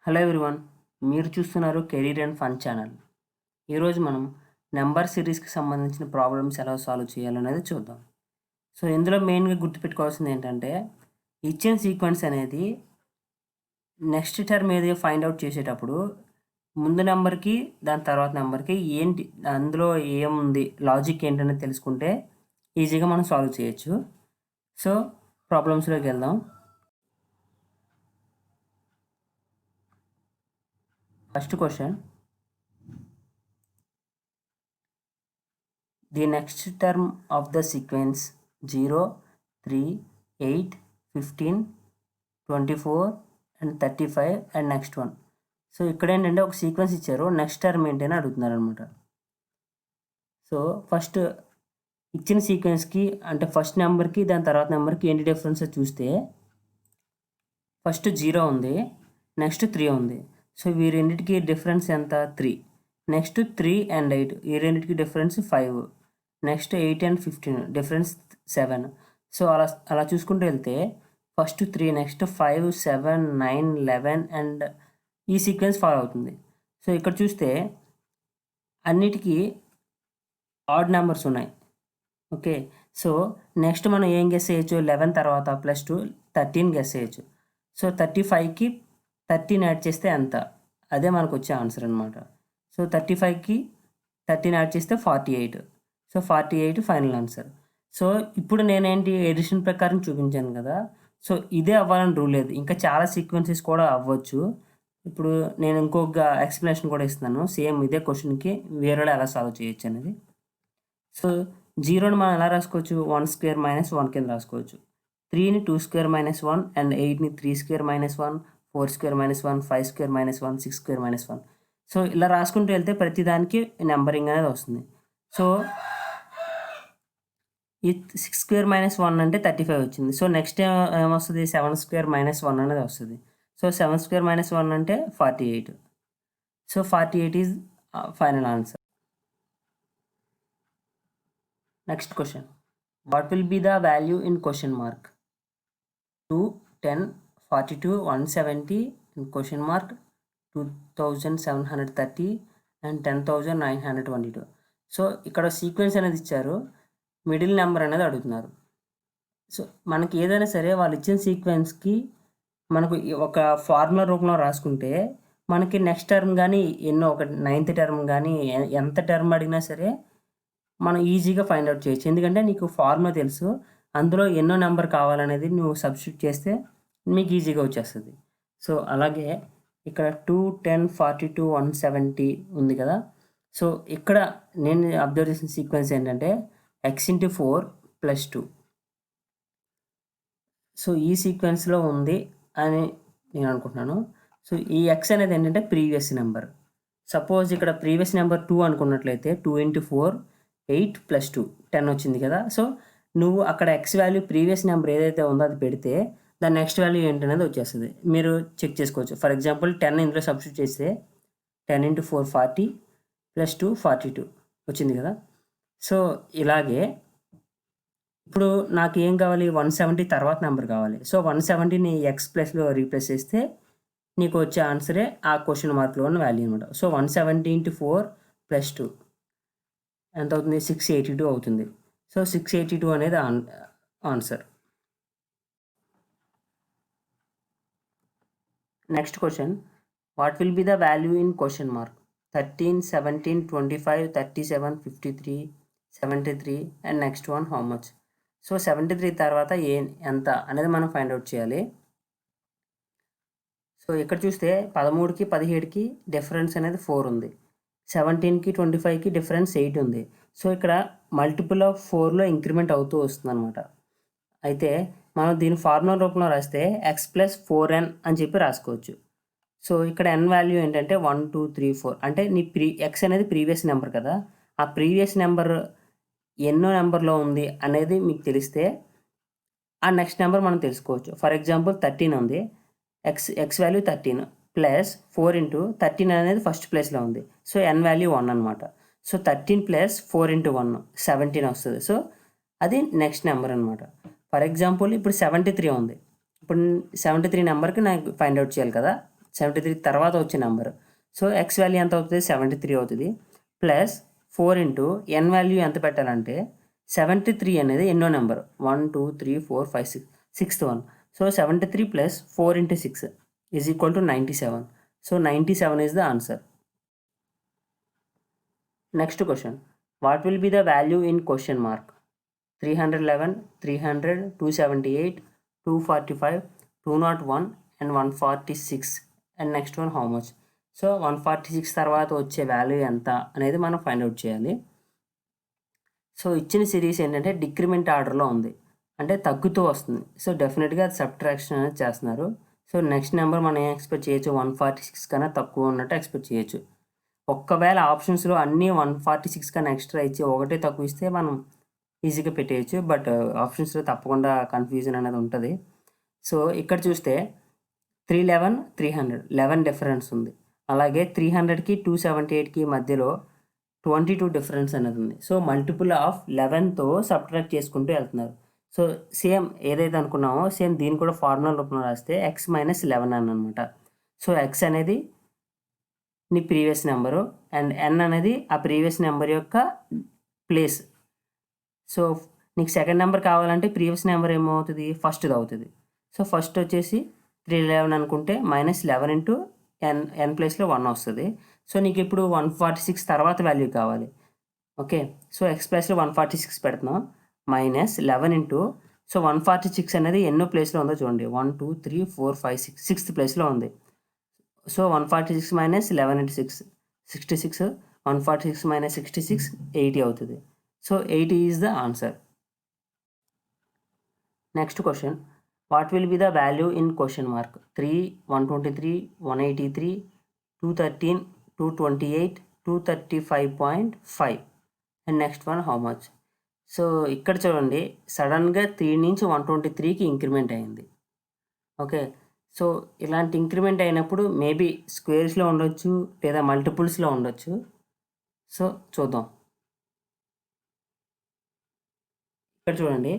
Hello everyone, మీరు చూస్తున్నారు career and fun channel. ఈరోజు మనం నెంబర్ సిరీస్కి సంబంధించిన ప్రాబ్లమ్స్ ఎలా సాల్వ్ చేయాలనేది చూద్దాం. సో ఇందులో మెయిన్గా గుర్తుపెట్టుకోవాల్సింది ఏంటంటే, ఇచ్చిన సీక్వెన్స్ అనేది నెక్స్ట్ టర్మ్ ఏది ఫైండ్ అవుట్ చేసేటప్పుడు ముందు నెంబర్కి దాని తర్వాత నెంబర్కి ఏంటి అందులో ఏముంది లాజిక్ ఏంటనేది తెలుసుకుంటే ఈజీగా మనం సాల్వ్ చేయొచ్చు. సో ప్రాబ్లమ్స్లోకి వెళ్దాం. First question, the next term of the sequence 0, 3, 8, 15, 24 and 35 and next one. So ఇక్కడ ఏంటంటే ఒక సీక్వెన్స్ ఇచ్చారు, నెక్స్ట్ టర్మ్ ఏంటి అని అడుగుతున్నారు అనమాట. సో ఫస్ట్ ఇచ్చిన సీక్వెన్స్కి అంటే ఫస్ట్ నెంబర్కి దాని తర్వాత నెంబర్కి ఏంటి డిఫరెన్స్ చూస్తే ఫస్ట్ 0 ఉంది, నెక్స్ట్ 3 ఉంది. సో ఈ రెండింటికి డిఫరెన్స్ ఎంత? 3. నెక్స్ట్ 3 and 8, ఈ రెండింటికి difference 5. Next 8 and 15 difference 7. So అలా చూసుకుంటూ వెళ్తే ఫస్ట్ 3, నెక్స్ట్ 5, 7, 9, 11 అండ్ ఈ సీక్వెన్స్ ఫాలో అవుతుంది. సో ఇక్కడ చూస్తే అన్నిటికీ ఆడ్ నెంబర్స్ ఉన్నాయి. ఓకే, సో నెక్స్ట్ మనం ఏం గెస్ చేయొచ్చు? 11 తర్వాత +2 13 గెస్ చేయొచ్చు. సో 35కి 13 యాడ్ చేస్తే ఎంత? అదే మనకు వచ్చే ఆన్సర్ అనమాట. సో 35కి 13 యాడ్ చేస్తే 48. So 48 final answer. సో ఇప్పుడు నేనేంటి ఎడిషన్ ప్రకారం చూపించాను కదా, సో ఇదే అవ్వాలని రూల్ లేదు, ఇంకా చాలా సీక్వెన్సెస్ కూడా అవ్వచ్చు. ఇప్పుడు నేను ఇంకొక ఎక్స్ప్లెనేషన్ కూడా ఇస్తున్నాను సేమ్ ఇదే క్వశ్చన్కి వేరేలా ఎలా సాల్వ్ చేయొచ్చు అనేది. సో 0ని మనం ఎలా రాసుకోవచ్చు? 1² - 1 కింద రాసుకోవచ్చు. 3ని 2² - 1 అండ్ 8ని 3² - 1, 4² - 1, 5² - 1, 6² - 1. సో ఇలా రాసుకుంటూ వెళ్తే ప్రతిదానికి నెంబరింగ్ అనేది వస్తుంది. సో ఈ 6² - 1 అంటే 35 వచ్చింది. సో నెక్స్ట్ ఏమొస్తుంది? 7² - 1 అనేది వస్తుంది. సో 7² - 1 అంటే 48. So 48 is final answer. Next question, what will be the value in question mark? 2, 10, 42, 170 in question mark, 2730 and 10,922. So ఇక్కడ సీక్వెన్స్ అనేది ఇచ్చారు, మిడిల్ నెంబర్ అనేది అడుగుతున్నారు. సో మనకి ఏదైనా సరే వాళ్ళు ఇచ్చిన సీక్వెన్స్కి మనకు ఒక ఫార్ములా రూపంలో రాసుకుంటే మనకి నెక్స్ట్ టర్మ్ కానీ ఎన్నో ఒక 9th టర్మ్ కానీ ఎంత టర్మ్ అడిగినా సరే మనం ఈజీగా ఫైండ్ అవుట్ చేయొచ్చు. ఎందుకంటే నీకు ఫార్ములా తెలుసు, అందులో ఎన్నో నెంబర్ కావాలనేది నువ్వు సబ్స్టిట్యూట్ చేస్తే మీకు ఈజీగా వచ్చేస్తుంది. సో అలాగే ఇక్కడ 2, 10, 42, 170 ఉంది కదా. సో ఇక్కడ నేను అబ్జర్వ్ చేసిన సీక్వెన్స్ ఏంటంటే x/4 + 2. సో ఈ సీక్వెన్స్లో ఉంది అని నేను అనుకుంటున్నాను. సో ఈ x అనేది ఏంటంటే ప్రీవియస్ నెంబర్. సపోజ్ ఇక్కడ ప్రీవియస్ నెంబర్ 2 అనుకున్నట్లయితే 2 × 4 8 + 2 10 వచ్చింది కదా. సో నువ్వు అక్కడ x వాల్యూ ప్రీవియస్ నెంబర్ ఏదైతే ఉందో అది పెడితే దాని నెక్స్ట్ వాల్యూ ఏంటనేది వచ్చేస్తుంది. మీరు చెక్ చేసుకోవచ్చు. ఫర్ ఎగ్జాంపుల్ 10 ఇందులో సబ్స్టిట్యూట్ చేస్తే 10 × 4 40 + 2 42 వచ్చింది కదా. సో ఇలాగే ఇప్పుడు నాకు ఏం కావాలి? 170 తర్వాత నెంబర్ కావాలి. సో 170ని x ప్లస్లో రీప్లేస్ చేస్తే నీకు వచ్చే ఆన్సరే ఆ క్వశ్చన్ మార్క్లో ఉన్న వాల్యూ అనమాట. సో 170 × 4 + 2 ఎంత అవుతుంది? 682 అవుతుంది. సో 682 అనేది answer. Next question, what will be the value in question mark? 13, 17, 25, 37, 53, 73 and next one how much? So 73 తర్వాత ఎంత అనేది మనం ఫైండ్ అవుట్ చేయాలి. సో ఇక్కడ చూస్తే 13కి 17కి డిఫరెన్స్ అనేది 4 ఉంది, 17కి 25కి డిఫరెన్స్ 8 ఉంది. సో ఇక్కడ మల్టిపుల్ ఆఫ్ 4లో ఇంక్రిమెంట్ అవుతూ వస్తుంది అనమాట. అయితే మనం దీని ఫార్ములా రూపంలో రాస్తే x + 4n అని చెప్పి రాసుకోవచ్చు. సో ఇక్కడ n వాల్యూ ఏంటంటే 1, 2, 3, 4 అంటే నీ x అనేది ప్రీవియస్ నెంబర్ కదా. ఆ ప్రీవియస్ నెంబర్ ఎన్నో నెంబర్లో ఉంది అనేది మీకు తెలిస్తే ఆ నెక్స్ట్ నెంబర్ మనం తెలుసుకోవచ్చు. ఫర్ ఎగ్జాంపుల్ 13 ఉంది, x వాల్యూ 13 + 4 × 13 అనేది ఫస్ట్ ప్లేస్లో ఉంది. సో n వాల్యూ 1 అనమాట. సో 13 + 4 × 1 17 వస్తుంది. సో అది నెక్స్ట్ నెంబర్ అనమాట. ఫర్ ఎగ్జాంపుల్ ఇప్పుడు 73 ఉంది. ఇప్పుడు 73 నెంబర్కి నాకు ఫైండ్ అవుట్ చేయాలి కదా. 73 తర్వాత వచ్చే నెంబర్. సో ఎక్స్ వాల్యూ ఎంత అవుతుంది? 73 అవుతుంది. ప్లస్ 4 ఇంటూ ఎన్ వాల్యూ ఎంత పెట్టాలంటే 73 అనేది ఎన్నో number? 1 2 3 4 5 6 sixth one. So 73 plus 4 into 6 is equal to 97. So 97 is the answer. Next question, what will be the value in question mark? 311, 300, 278, 245, 201 and 146. And next one how much? So 146 తర్వాత వచ్చే value ఎంత అనేది మనం find out చేయాలి. So ఇచ్చిన series ఏంటంటే decrement ఆర్డర్లో ఉంది, అంటే తగ్గుతూ వస్తుంది. సో డెఫినెట్గా అది సబ్ట్రాక్షన్ అనేది చేస్తున్నారు. సో నెక్స్ట్ నెంబర్ మనం ఏం ఎక్స్పెక్ట్ చేయొచ్చు? 146 కన్నా తక్కువ ఉన్నట్టు ఎక్స్పెక్ట్ చేయొచ్చు. ఒక్కవేళ ఆప్షన్స్లో అన్నీ 146 కన్నా ఎక్స్ట్రా ఇచ్చి ఒకటే తక్కువ ఇస్తే మనం ఈజీగా పెట్టేయచ్చు. బట్ ఆప్షన్స్లో తప్పకుండా కన్ఫ్యూజన్ అనేది ఉంటుంది. సో ఇక్కడ చూస్తే 311, 300 11 డిఫరెన్స్ ఉంది. అలాగే 300కి 278కి మధ్యలో 22 డిఫరెన్స్ అనేది ఉంది. సో మల్టిపుల్ ఆఫ్ 11తో సబ్ట్రాక్ట్ చేసుకుంటూ వెళ్తున్నారు. సో సేమ్ ఏదైతే అనుకున్నామో సేమ్ దీన్ని కూడా ఫార్ములా రూపంలో రాస్తే x మైనస్ 11 అని అనమాట. సో x అనేది నీ ప్రీవియస్ నెంబరు అండ్ n అనేది ఆ ప్రీవియస్ నెంబర్ యొక్క ప్లేస్. సో నీకు సెకండ్ నెంబర్ కావాలంటే ప్రీవియస్ నెంబర్ ఏమవుతుంది? ఫస్ట్ది అవుతుంది. సో ఫస్ట్ వచ్చేసి 311 అనుకుంటే మైనస్ 11 ఇంటూ n ప్లేస్లో 1 వస్తుంది. సో నీకు ఇప్పుడు 146 తర్వాత వాల్యూ కావాలి. ఓకే, సో ఎక్స్ ప్లేస్లో 146 పెడుతున్నాం. మైనస్ 11 ఇంటూ, సో 146 అనేది ఎన్నో ప్లేస్లో ఉందో చూడండి. 1 2 3 4 5 6 సిక్స్త్ ప్లేస్లో ఉంది. So 146 minus 11 into 6 66. 146 మైనస్ 66 80 అవుతుంది. So 80 is the answer. Next question, what will be the value in question mark? 3, 123, 183, 213, 228, 235.5. And next one how much? So ఇక్కడ చూడండి, సడన్గా 3 నుంచి 123కి ఇంక్రిమెంట్ అయింది. ఓకే, సో ఇలాంటి ఇంక్రిమెంట్ అయినప్పుడు మేబీ స్క్వేర్స్లో ఉండొచ్చు లేదా మల్టిపుల్స్లో ఉండొచ్చు. సో చూద్దాం. ఇక్కడ చూడండి,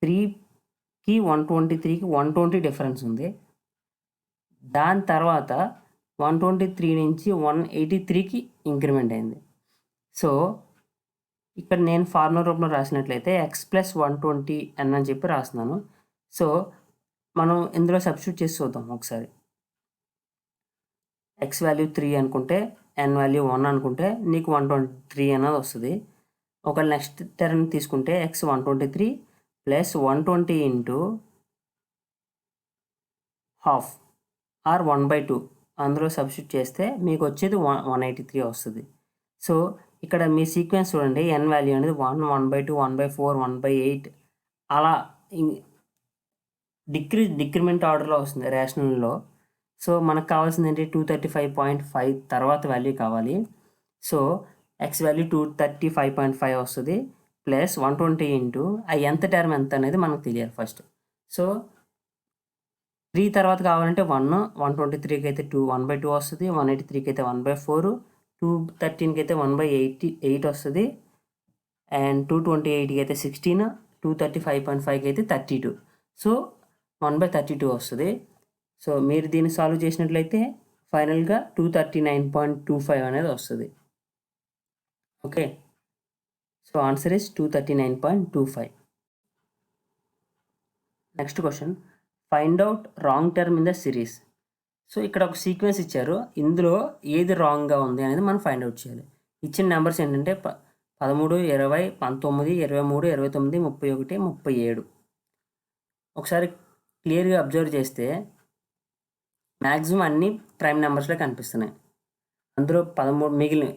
3కి 123కి 120 డిఫరెన్స్ ఉంది. దాని తర్వాత 123 నుంచి 183కి ఇంక్రిమెంట్ అయింది. సో ఇక్కడ నేను ఫార్ములా రూపంలో రాసినట్లయితే ఎక్స్ ప్లస్ 120 అని చెప్పి రాస్తున్నాను. సో మనం ఇందులో సబ్స్టిట్యూట్ చేసి చూద్దాం ఒకసారి. ఎక్స్ వాల్యూ 3 అనుకుంటే ఎన్ వాల్యూ 1 అనుకుంటే నీకు 123 అనేది వస్తుంది. ఒక నెక్స్ట్ టర్మ్ తీసుకుంటే X 123 plus 120 into half or 1/2 అందులో సబ్స్టిట్యూట్ చేస్తే మీకు వచ్చేది 183 వస్తుంది. సో ఇక్కడ మీ సీక్వెన్స్ చూడండి, ఎన్ వాల్యూ అనేది 1, 1/2, 1/4, 1/8 అలా డిక్రిమెంట్ ఆర్డర్లో వస్తుంది రేషనల్లో. సో మనకు కావాల్సింది ఏంటి? 235.5 తర్వాత వాల్యూ కావాలి. సో ఎక్స్ వాల్యూ 235.5 వస్తుంది. ప్లస్ 120 ఇంటూ ఆ ఎంత టర్మ్ ఎంత అనేది మనకు తెలియాలి ఫస్ట్. సో 3 తర్వాత కావాలంటే 1, 123కి అయితే 1/2 వస్తుంది, 183కి అయితే 1/4, 213కి అయితే 1/8 వస్తుంది, అండ్ 228కి అయితే 16, 235.5కి అయితే 32. సో 1/32 వస్తుంది. సో మీరు దీన్ని సాల్వ్ చేసినట్లయితే ఫైనల్గా 239.25 అనేది వస్తుంది. Okay, so answer is 239.25. Next question, find out wrong term in the series. So ఇక్కడ ఒక సీక్వెన్స్ ఇచ్చారు, ఇందులో ఏది రాంగ్గా ఉంది అనేది మనం ఫైండ్ అవుట్ చేయాలి. ఇచ్చిన నెంబర్స్ ఏంటంటే 13, 20, 19, 23, 29, 31, 37. ఒకసారి క్లియర్గా అబ్జర్వ్ చేస్తే మ్యాక్సిమం అన్నీ ప్రైమ్ నెంబర్స్లో కనిపిస్తున్నాయి. అందులో 13 మిగిలిన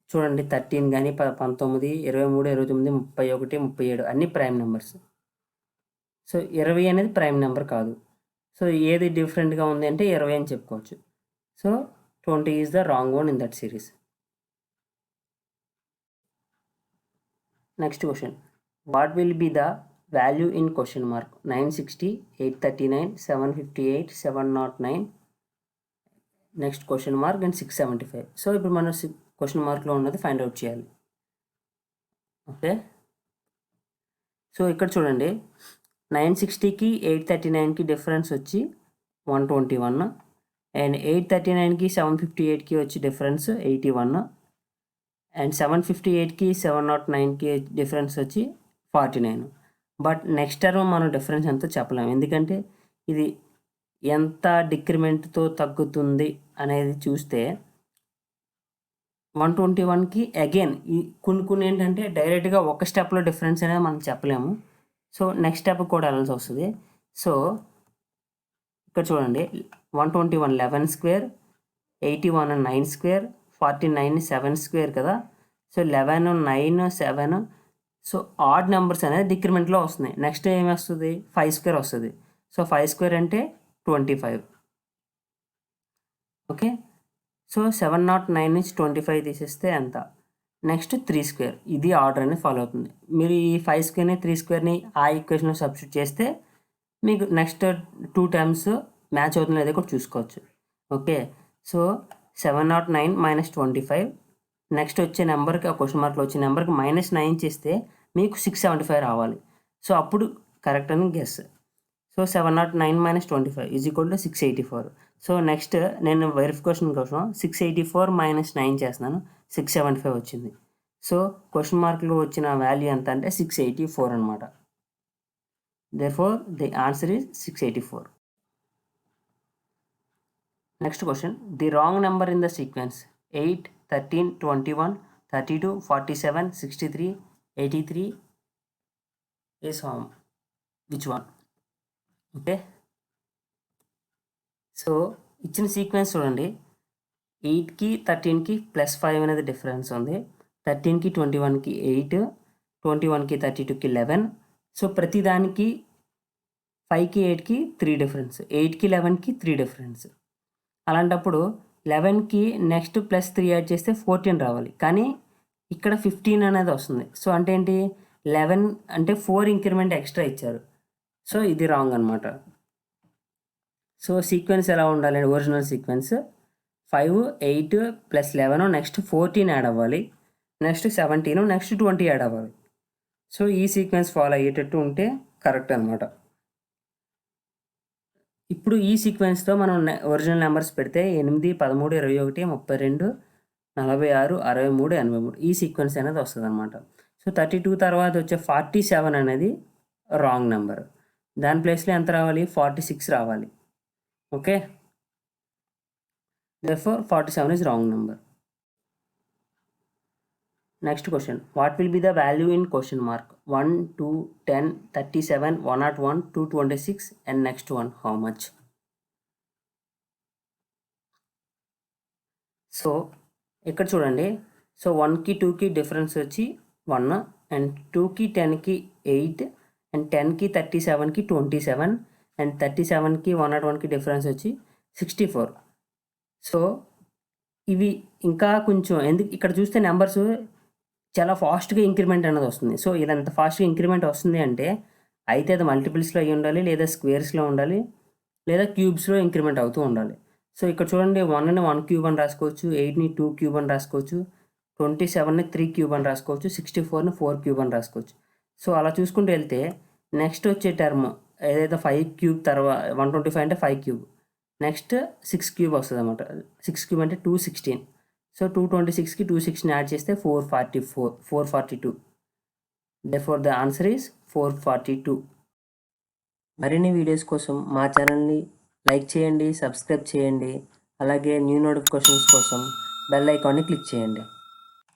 చూడండి, 13 కానీ 19, 23, 29, 31, 37 అన్నీ ప్రైమ్ నెంబర్స్. సో 20 అనేది ప్రైమ్ నెంబర్ కాదు. సో ఏది డిఫరెంట్గా ఉంది అంటే 20 అని చెప్పుకోవచ్చు. So 20 is the wrong one in that series. Next question, what will be the value in question mark? 960, 839, 758, 709, next question mark and 675. So ఇప్పుడు మనం క్వశ్చన్ మార్క్లో ఉన్నది ఫైండ్ అవుట్ చేయాలి. ఓకే, సో ఇక్కడ చూడండి, 960కి 839కి డిఫరెన్స్ వచ్చి 121 అండ్ 839కి 758కి వచ్చి డిఫరెన్స్ 81 అండ్ 758కి 709కి డిఫరెన్స్ వచ్చి 49. But next term మనం డిఫరెన్స్ ఎంతో చెప్పలేము, ఎందుకంటే ఇది ఎంత డిక్రిమెంట్తో తగ్గుతుంది అనేది చూస్తే 121కి అగైన్ ఈ కొన్ని ఏంటంటే డైరెక్ట్గా ఒక స్టెప్లో డిఫరెన్స్ అనేది మనం చెప్పలేము. సో నెక్స్ట్ స్టెప్ కూడా వెళ్ళాల్సి వస్తుంది. సో ఇక్కడ చూడండి, 121 11 స్క్వేర్, 81 9 స్క్వేర్, 49 7 స్క్వేర్ కదా. సో 11 9 7, సో ఆడ్ నెంబర్స్ అనేది డిక్రిమెంట్లో వస్తున్నాయి. నెక్స్ట్ ఏమి వస్తుంది, 5 స్క్వేర్ వస్తుంది. సో 5 స్క్వేర్ అంటే 25. ఓకే, సో 709 నుంచి 25 తీసేస్తే ఎంత, నెక్స్ట్ 3 స్క్వేర్. ఇది ఆర్డర్ అనేది ఫాలో అవుతుంది. మీరు ఈ 5 స్క్వేర్ని 3 స్క్వేర్ని ఆ ఈక్వేషన్లో సబ్స్టిట్యూట్ చేస్తే మీకు నెక్స్ట్ 2 టైమ్స్ మ్యాచ్ అవుతుంది లేదా కూడా చూసుకోవచ్చు. ఓకే, సో 709 - 25, నెక్స్ట్ వచ్చే నెంబర్కి ఆ క్వశ్చన్ మార్క్లో వచ్చే నెంబర్కి -9 చేస్తే మీకు 675 రావాలి. సో అప్పుడు కరెక్ట్ అని గెస్. సో 709 - 25 = 684. సో నెక్స్ట్ నేను వెరిఫికేషన్ కోసం 684 - 9 చేస్తున్నాను, 675 వచ్చింది. సో క్వశ్చన్ మార్క్లో వచ్చిన వాల్యూ ఎంత అంటే 684 అనమాట. Therefore the answer is 684. Next question, the wrong number in the sequence 8, 13, 21, 32, 47, 63, 83 is which one? Okay, so ఇచ్చిన సీక్వెన్స్ చూడండి, 8కి 13కి +5 అనేది డిఫరెన్స్ ఉంది, 13కి 21కి 8, 21కి 32కి 11. సో ప్రతిదానికి 5కి 8కి 3 డిఫరెన్స్, 8కి 11కి 3 డిఫరెన్స్. అలాంటప్పుడు 11కి నెక్స్ట్ +3 యాడ్ చేస్తే 14 రావాలి, కానీ ఇక్కడ 15 అనేది వస్తుంది. సో అంటే ఏంటి, 11 అంటే 4 ఇంక్రిమెంట్ ఎక్స్ట్రా ఇచ్చారు. సో ఇది రాంగ్ అనమాట. సో సీక్వెన్స్ ఎలా ఉండాలి, ఒరిజినల్ సీక్వెన్స్ 5, 8 + 11, నెక్స్ట్ 14 యాడ్ అవ్వాలి, నెక్స్ట్ 17, నెక్స్ట్ 20 యాడ్ అవ్వాలి. సో ఈ సీక్వెన్స్ ఫాలో అయ్యేటట్టు ఉంటే కరెక్ట్ అనమాట. ఇప్పుడు ఈ సీక్వెన్స్తో మనం ఒరిజినల్ నెంబర్స్ పెడితే 8, 13, 21, 32, 46, 63, 83 ఈ సీక్వెన్స్ అనేది వస్తుంది అనమాట. సో 32 తర్వాత వచ్చే 47 అనేది రాంగ్ నెంబర్, దాని ప్లేస్లో ఎంత రావాలి, 46 రావాలి. Okay, therefore 47 is wrong number. Next question, what will be the value in question mark 1, 2, 10, 37, 101, 226 and next one how much? So ఇక్కడ చూడండి, సో 1కి 2కి డిఫరెన్స్ వచ్చి 1 అండ్ 2కి 10కి 8 అండ్ 10కి 37కి 27 అండ్ 37కి 101కి డిఫరెన్స్ వచ్చి 64. సో ఇవి ఇంకా కొంచెం ఇక్కడ చూస్తే నెంబర్స్ చాలా ఫాస్ట్గా ఇంక్రిమెంట్ అనేది వస్తుంది. సో ఇదంత ఫాస్ట్గా ఇంక్రిమెంట్ వస్తుంది అంటే అయితే అది మల్టిపుల్స్లో అయ్యి ఉండాలి, లేదా స్క్వేర్స్లో ఉండాలి, లేదా క్యూబ్స్లో ఇంక్రిమెంట్ అవుతూ ఉండాలి. సో ఇక్కడ చూడండి, 1ని 1 క్యూబ్ అని రాసుకోవచ్చు, 8ని 2 క్యూబ్ అని రాసుకోవచ్చు, 27ని 3 క్యూబ్ అని రాసుకోవచ్చు, 64ని 4 క్యూబ్ అని రాసుకోవచ్చు. సో అలా చూసుకుంటూ వెళ్తే నెక్స్ట్ వచ్చే టర్మ్ ఏదైతే 5 క్యూబ్ తర్వాత 125 అంటే 5 క్యూబ్, నెక్స్ట్ 6 క్యూబ్ వస్తుంది అనమాట. 6 క్యూబ్ అంటే 216. సో 226కి 216 యాడ్ చేస్తే 442. Therefore the answer is 442. మరిన్ని వీడియోస్ కోసం మా ఛానల్ని లైక్ చేయండి, సబ్స్క్రైబ్ చేయండి, అలాగే న్యూ నోటిఫికేషన్స్ కోసం బెల్ ఐకాన్ని క్లిక్ చేయండి.